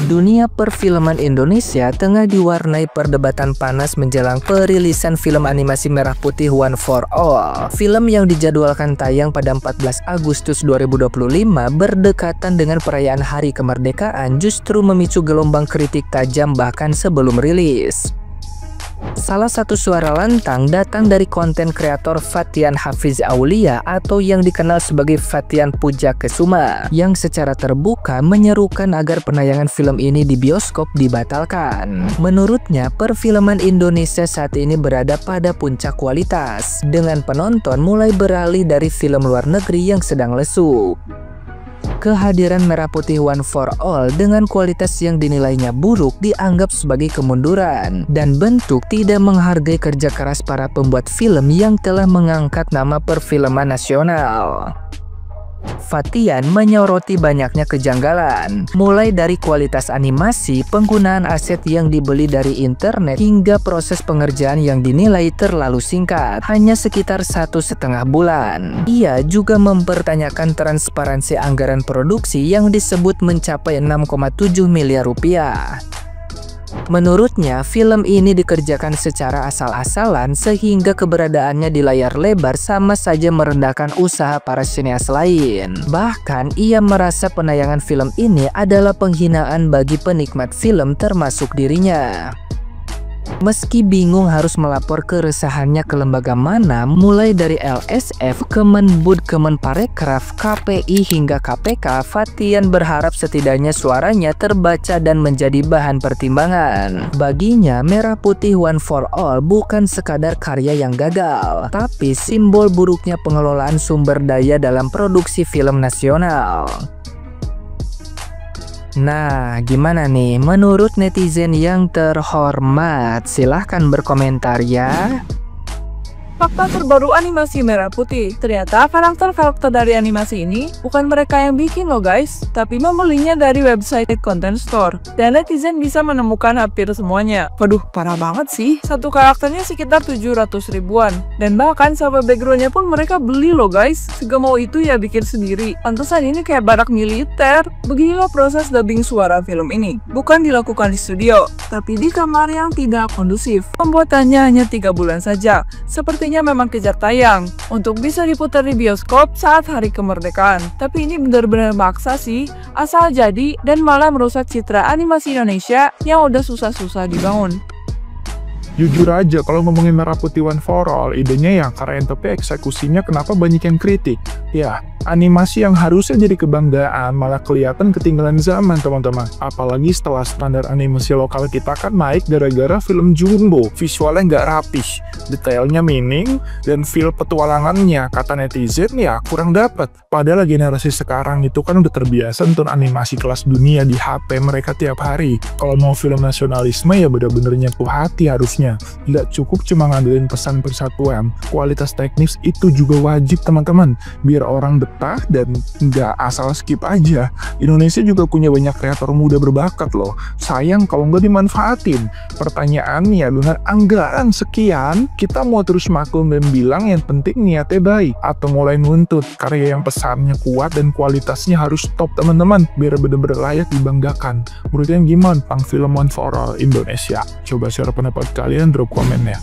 Dunia perfilman Indonesia tengah diwarnai perdebatan panas menjelang perilisan film animasi merah putih One for All. Film yang dijadwalkan tayang pada 14 Agustus 2025 berdekatan dengan perayaan Hari Kemerdekaan justru memicu gelombang kritik tajam bahkan sebelum rilis. Salah satu suara lantang datang dari konten kreator Fatian Hafiz Aulia atau yang dikenal sebagai Fatian Puja Kesuma yang secara terbuka menyerukan agar penayangan film ini di bioskop dibatalkan. Menurutnya, perfilman Indonesia saat ini berada pada puncak kualitas dengan penonton mulai beralih dari film luar negeri yang sedang lesu. Kehadiran merah putih One for All dengan kualitas yang dinilainya buruk dianggap sebagai kemunduran dan bentuk tidak menghargai kerja keras para pembuat film yang telah mengangkat nama perfilman nasional. Fatian menyoroti banyaknya kejanggalan, mulai dari kualitas animasi, penggunaan aset yang dibeli dari internet, hingga proses pengerjaan yang dinilai terlalu singkat, hanya sekitar 1,5 bulan. Ia juga mempertanyakan transparansi anggaran produksi yang disebut mencapai 6,7 miliar rupiah. Menurutnya, film ini dikerjakan secara asal-asalan sehingga keberadaannya di layar lebar sama saja merendahkan usaha para sineas lain. Bahkan, ia merasa penayangan film ini adalah penghinaan bagi penikmat film termasuk dirinya. Meski bingung harus melapor keresahannya ke lembaga mana, mulai dari LSF, Kemenbud, Kemenparekraf, KPI hingga KPK, Fatian berharap setidaknya suaranya terbaca dan menjadi bahan pertimbangan. Baginya, Merah Putih One for All bukan sekadar karya yang gagal, tapi simbol buruknya pengelolaan sumber daya dalam produksi film nasional. Nah, gimana nih menurut netizen yang terhormat? Silahkan berkomentar ya. Fakta terbaru animasi Merah Putih. Ternyata karakter-karakter dari animasi ini bukan mereka yang bikin loh guys, tapi membelinya dari website content store. Dan netizen bisa menemukan hampir semuanya. Waduh, parah banget sih. Satu karakternya sekitar 700 ribuan. Dan bahkan sampai backgroundnya pun mereka beli loh guys. Segemau itu ya bikin sendiri. Pantesan ini kayak barak militer. Beginilah proses dubbing suara film ini. Bukan dilakukan di studio, tapi di kamar yang tidak kondusif. Pembuatannya hanya 3 bulan saja. Sepertinya memang kejar tayang untuk bisa diputar di bioskop saat Hari Kemerdekaan. Tapi ini benar-benar maksa sih, asal jadi dan malah merusak citra animasi Indonesia yang udah susah-susah dibangun. Jujur aja, kalau ngomongin Merah Putih One for All, idenya yang keren tapi eksekusinya kenapa banyak yang kritik? Ya, animasi yang harusnya jadi kebanggaan malah kelihatan ketinggalan zaman teman-teman. Apalagi setelah standar animasi lokal kita kan naik gara-gara film Jumbo. Visualnya nggak rapih, detailnya minim, dan feel petualangannya kata netizen ya kurang dapet. Padahal generasi sekarang itu kan udah terbiasa nonton animasi kelas dunia di HP mereka tiap hari. Kalau mau film nasionalisme ya bener-bener nyentuh hati harusnya. Nggak cukup cuma ngandelin pesan persatuan. Kualitas teknis itu juga wajib teman-teman, biar orang betah dan nggak asal skip aja. Indonesia juga punya banyak kreator muda berbakat loh. Sayang kalau nggak dimanfaatin. Pertanyaannya dengan anggaran sekian, kita mau terus maklum dan bilang yang penting niatnya baik, atau mulai nuntut karya yang pesannya kuat dan kualitasnya harus top teman-teman, biar bener-bener layak dibanggakan. Menurut kalian gimana tentang film One for All Indonesia? Coba share pendapat kalian, drop komennya.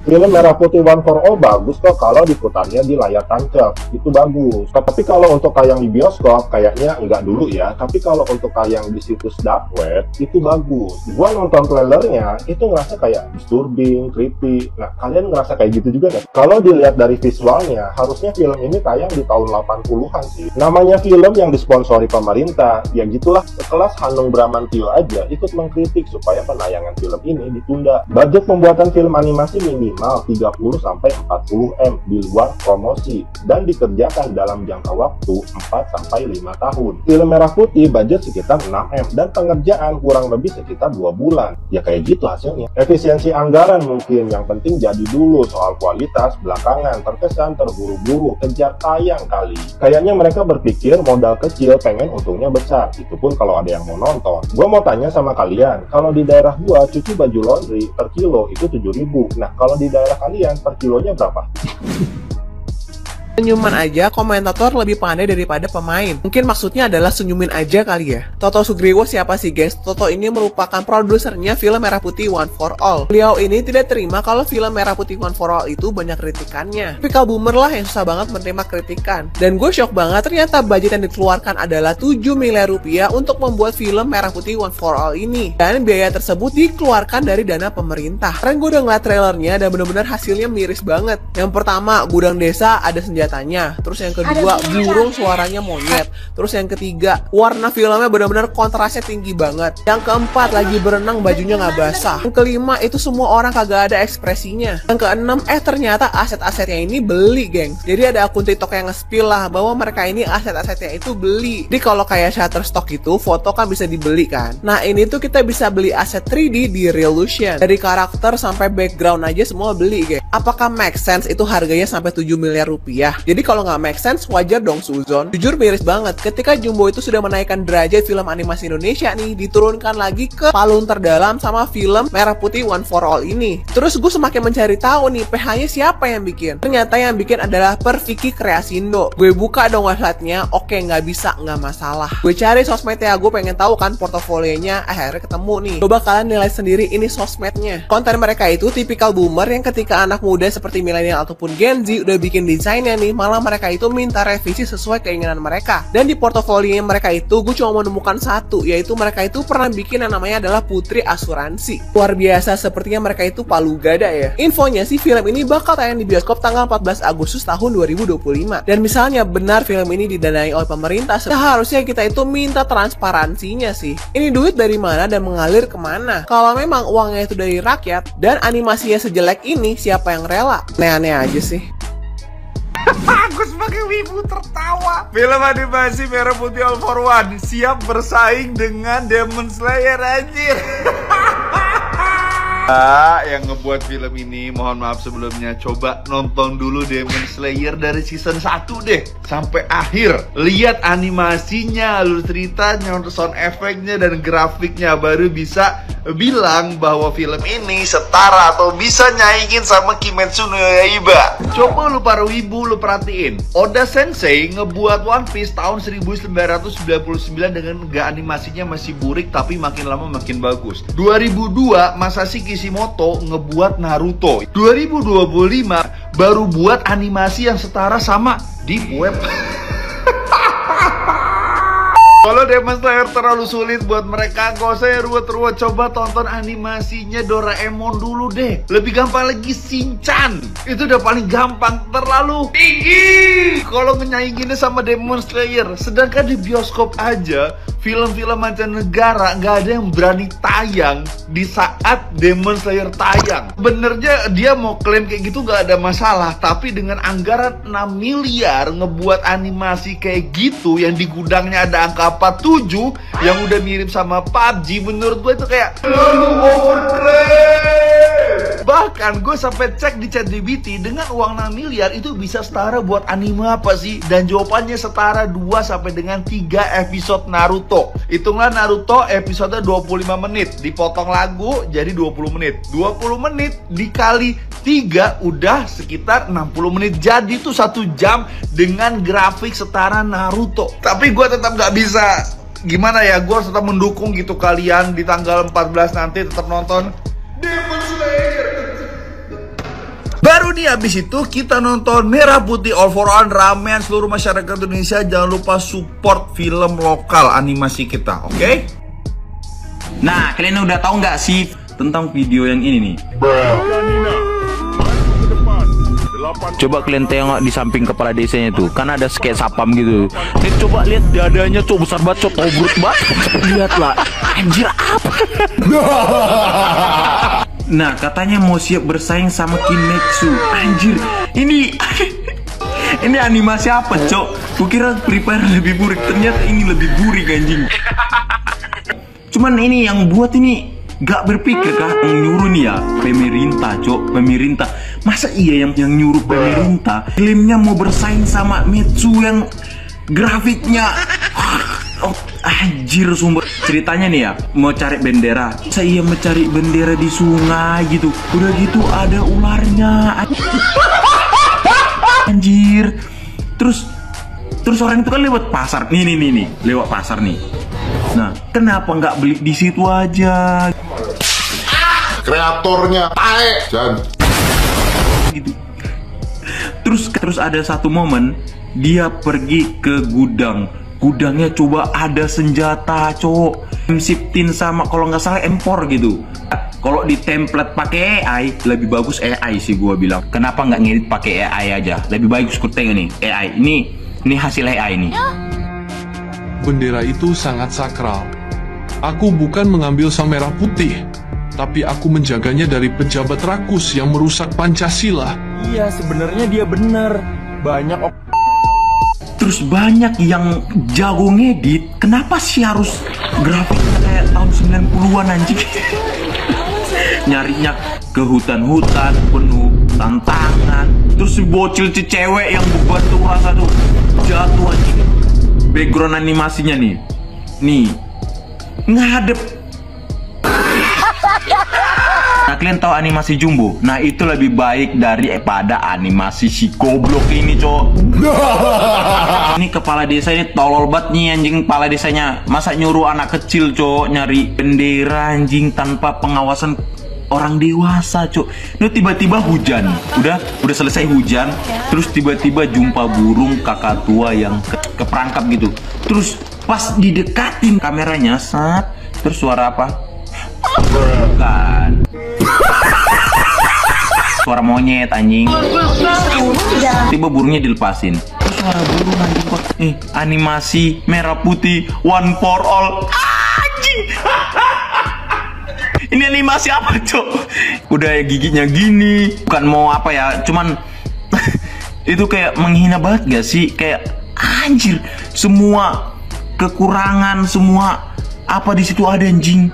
Film Merah Putih One for All bagus kok kalau diputarnya di layar tancap, itu bagus. Tapi kalau untuk tayang di bioskop kayaknya enggak dulu ya. Tapi kalau untuk tayang di situs dark web itu bagus. Gua nonton trailernya itu ngerasa kayak disturbing, creepy. Nah, kalian ngerasa kayak gitu juga nggak? Kalau dilihat dari visualnya, harusnya film ini tayang di tahun 80-an sih. Namanya film yang disponsori pemerintah, ya gitulah. Sekelas Hanung Bramantyo aja ikut mengkritik supaya penayangan film ini ditunda. Budget pembuatan film animasi minimal 30-40 M di luar promosi dan dikerjakan dalam jangka waktu 4-5 tahun. Film Merah Putih budget sekitar 6 M dan pengerjaan kurang lebih sekitar 2 bulan. Ya kayak gitu hasilnya. Efisiensi anggaran mungkin, yang penting jadi dulu, soal kualitas belakangan terkesan terburu-buru, kejar tayang kali. Kayaknya mereka berpikir modal kecil pengen untungnya besar, itu pun kalau ada yang mau nonton. Gua mau tanya sama kalian, kalau di daerah gua cuci baju laundry per kilo itu 7.000. Nah, kalau di daerah kalian per kilonya berapa? Senyuman aja komentator lebih pandai daripada pemain. Mungkin maksudnya adalah senyumin aja kali ya. Toto Sugriwo siapa sih guys? Toto ini merupakan produsernya film Merah Putih One for All. Beliau ini tidak terima kalau film Merah Putih One for All itu banyak kritikannya. Tipikal boomer lah yang susah banget menerima kritikan. Dan gue shock banget ternyata budget yang dikeluarkan adalah 7 miliar rupiah untuk membuat film Merah Putih One for All ini. Dan biaya tersebut dikeluarkan dari dana pemerintah. Keren gue udah ngeliat trailernya dan bener-bener hasilnya miris banget. Yang pertama, gudang desa ada senjatanya. Terus yang kedua, burung suaranya monyet. Terus yang ketiga, warna filmnya benar-benar kontrasnya tinggi banget. Yang keempat, lagi berenang bajunya nggak basah. Yang kelima, itu semua orang kagak ada ekspresinya. Yang keenam, ternyata aset-asetnya ini beli, geng. Jadi ada akun TikTok yang nge-spill lah bahwa mereka ini aset-asetnya itu beli. Jadi kalau kayak Shutterstock itu, foto kan bisa dibeli kan. Nah ini tuh kita bisa beli aset 3D di Reallusion. Dari karakter sampai background aja semua beli, geng. Apakah make sense itu harganya sampai 7 miliar rupiah? Jadi kalau nggak make sense, wajar dong Suzon. Jujur miris banget ketika Jumbo itu sudah menaikkan derajat film animasi Indonesia nih, diturunkan lagi ke palung terdalam sama film Merah Putih One for All ini. Terus gue semakin mencari tahu nih, PH-nya siapa yang bikin? Ternyata yang bikin adalah Perfiki Kreasindo. Gue buka dong websitenya, oke nggak bisa, nggak masalah. Gue cari sosmednya, gue pengen tahu kan portofolionya, akhirnya ketemu nih. Coba kalian nilai sendiri ini sosmednya. Konten mereka itu tipikal boomer yang ketika anak muda seperti milenial ataupun Gen Z udah bikin desainnya nih, malah mereka itu minta revisi sesuai keinginan mereka. Dan di portofolio mereka itu gue cuma menemukan satu, yaitu mereka itu pernah bikin yang namanya adalah Putri Asuransi. Luar biasa, sepertinya mereka itu palu gada ya. Infonya sih film ini bakal tayang di bioskop tanggal 14 Agustus tahun 2025. Dan misalnya benar film ini didanai oleh pemerintah, seharusnya kita itu minta transparansinya sih. Ini duit dari mana dan mengalir kemana? Kalau memang uangnya itu dari rakyat dan animasinya sejelek ini, siapa yang rela? Aneh-aneh aja sih. Aku sebagai wibu tertawa. Film animasi Merah Putih All for One siap bersaing dengan Demon Slayer, anjir. Yang ngebuat film ini, mohon maaf sebelumnya, coba nonton dulu Demon Slayer dari season 1 deh sampai akhir. Lihat animasinya, alur ceritanya, sound efeknya dan grafiknya, baru bisa bilang bahwa film ini setara atau bisa nyaingin sama Kimetsu no Yaiba. Coba lu para wibu lu perhatiin, Oda Sensei ngebuat One Piece tahun 1999 dengan animasinya masih burik tapi makin lama makin bagus. 2002 Masashi Kishimoto ngebuat Naruto. 2025 baru buat animasi yang setara sama Deep Web. Kalau Demon Slayer terlalu sulit buat mereka, gak usah ya ruwet-ruwet. Coba tonton animasinya Doraemon dulu deh. Lebih gampang lagi Shinchan. Itu udah paling gampang, terlalu tinggi kalau ngenyainginnya sama Demon Slayer. Sedangkan di bioskop aja, film-film mancanegara gak ada yang berani tayang di saat Demon Slayer tayang. Benernya dia mau klaim kayak gitu gak ada masalah, tapi dengan anggaran 6 miliar ngebuat animasi kayak gitu yang di gudangnya ada angka 47 yang udah mirip sama PUBG, menurut gue itu kayak bahkan gue sampai cek di ChatGPT, dengan uang 6 miliar itu bisa setara buat anime apa sih? Dan jawabannya setara 2 sampai dengan 3 episode Naruto. Hitunglah Naruto episode 25 menit, dipotong lagu jadi 20 menit. 20 menit dikali 3 udah sekitar 60 menit. Jadi tuh 1 jam dengan grafik setara Naruto. Tapi gue tetap gak bisa, gimana ya, gue tetap mendukung gitu kalian di tanggal 14 nanti tetap nonton Demon Slayer. Baru nih abis itu kita nonton Merah Putih All for One. Ramean seluruh masyarakat Indonesia, jangan lupa support film lokal animasi kita, oke? Nah, kalian udah tahu nggak sih tentang video yang ini nih? Coba kalian tengok di samping kepala desanya tuh, kan ada skate sapam gitu. Nih coba lihat dadanya tuh, besar banget, cok, tobrut banget. Lihatlah, anjir apa? Nah, katanya mau siap bersaing sama Kimetsu. Anjir, ini animasi apa, cok? Kukira Free Fire lebih burik, ternyata ini lebih burik, anjing. Cuman ini yang buat ini gak berpikir kah yang nyuruh nih ya pemerintah, cok, pemerintah. Masa iya yang nyuruh pemerintah klaimnya mau bersaing sama Metsu yang grafiknya anjir, sumber ceritanya nih ya, mau cari bendera. Saya mencari bendera di sungai gitu, udah gitu ada ularnya. Anjir, Terus orang itu kan lewat pasar. Nih, lewat pasar nih. Nah, kenapa nggak beli di situ aja? Kreatornya tae dan Gitu. Terus ada satu momen dia pergi ke gudang. Gudangnya coba ada senjata, cowok. M16 sama kalau nggak salah M4 gitu. Kalau di template pakai AI lebih bagus AI sih gua bilang. Kenapa nggak ngedit pakai AI aja? Lebih bagus ku tengok nih AI. Ini hasil AI nih. Bendera itu sangat sakral. Aku bukan mengambil sang merah putih, tapi aku menjaganya dari pejabat rakus yang merusak Pancasila. Iya, sebenarnya dia bener. Banyak Terus banyak yang jago ngedit. Kenapa sih harus grafiknya kayak tahun 90-an anjing? Nyarinya ke hutan-hutan penuh tantangan. Terus si bocil cewek yang beban tuh rasa tuh jatuh anjing. Background animasinya nih ngadep. Nah, kalian tahu animasi Jumbo? Nah, itu lebih baik daripada animasi si goblok ini, cowok. Ini kepala desa ini tolol banget nih anjing, kepala desanya. Masa nyuruh anak kecil, cowok, nyari bendera anjing tanpa pengawasan orang dewasa, cowok. Ini tiba-tiba hujan. Udah selesai hujan, terus tiba-tiba jumpa burung kakak tua yang keperangkap gitu. Terus pas didekatin kameranya, terus suara apa? Bukan. Suara monyet anjing. Tiba burungnya dilepasin. Terus suara burung anjing kok. Animasi merah putih One for All. Anjing. Ini animasi apa, cok? Udah giginya gini. Bukan mau apa ya, cuman itu kayak menghina banget gak sih? Kayak anjir, semua kekurangan, semua apa di situ ada anjing.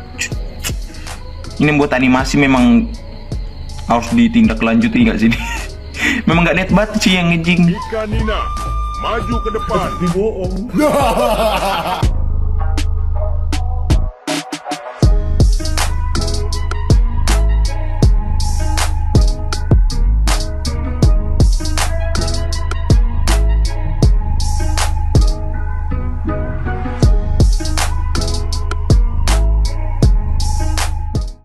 Ini buat animasi memang harus ditindaklanjuti nggak sih? Memang nggak net banget sih yang ngejing. Ika Nina maju ke depan. Dibohong.